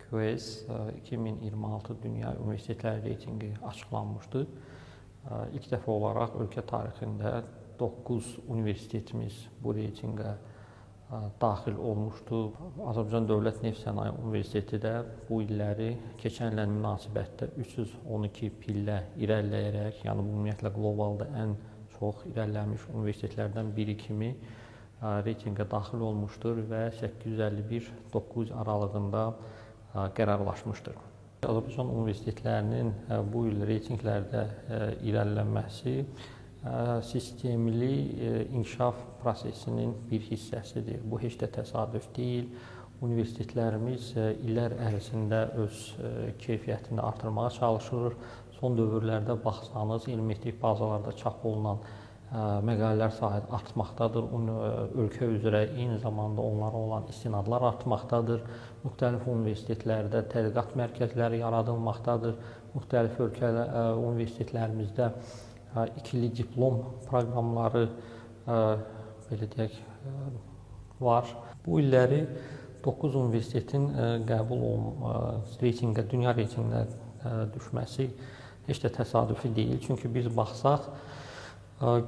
QS 2026 Dünya Universitetlər reytinqi açıqlanmışdı. İlk dəfə olaraq ölkə tarixində 9 universitetimiz bu reytinqə daxil olmuşdu. Azərbaycan Dövlət Neft Sənaye Universiteti də bu illəri keçən illə münasibətdə 312 pillə irəliləyərək, yəni bu ümumiyyətlə qlobalda ən çox irəliləmiş universitetlərdən biri kimi reytinqə daxil olmuşdur və 851-900 aralığında qərarlaşmışdır. Azərbaycan universitetlərinin bu il reytinqlərdə irəlilənməsi sistemli inkişaf prosesinin bir hissəsidir. Bu heç də təsadüf deyil. Universitetlərimiz illər ərzində öz keyfiyyətini artırmağa çalışır. Son dövrlərdə baxsanız, elm-metrik bazalarda çap olunan məqalələr sahəsi artmaqdadır. Ölkə üzrə eyni zamanda onlara olan istinadlar artmaqdadır. Müxtəlif universitetlərdə tədqiqat mərkəzləri yaradılmaqdadır. Müxtəlif universitetlərimizdə ikili diplom proqramları belə deyək var. Bu illəri 9 universitetin reytinqə, dünya reytinqinə düşməsi heç də təsadüfi deyil. Çünki biz baxsaq,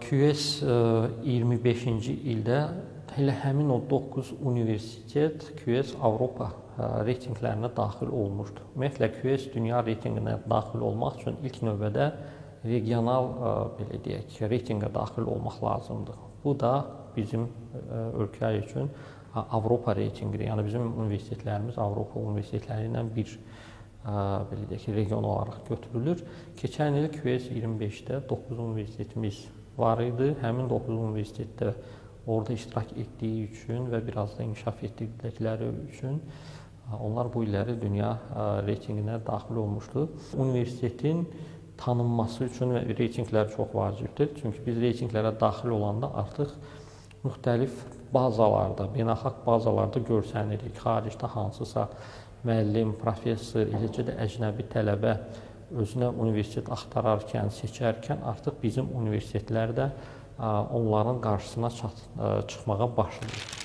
QS 25-ci ildə elə həmin o 9 universitet QS Avropa reytinqlərinə daxil olmuşdu. Ümumiyyətlə, QS dünya reytinqinə daxil olmaq üçün ilk növbədə regional belə deyək, reytinqə daxil olmaq lazımdır. Bu da bizim ölkə üçün Avropa reytinqidir. Yəni bizim universitetlərimiz Avropa universitetləri ilə bir belə deyək, region olaraq götürülür. Keçən il QS 25-də 9 universitetimiz var idi. Həmin 9 universitetdə orada iştirak etdiyi üçün və biraz da inkişaf etdikləri üçün onlar bu illəri dünya reytinqinə daxil olmuşdu. Universitetin tanınması üçün reytinqlər çox vacibdir. Çünki biz reytinqlərə daxil olanda artıq müxtəlif bazalarda, beynəlxalq bazalarda görsənirik. Xaricdə hansısa müəllim, professor, eləcə də əcnəbi tələbə özünə universitet axtararkən, seçərkən artıq bizim universitetlər də onların qarşısına çıxmağa başlayır.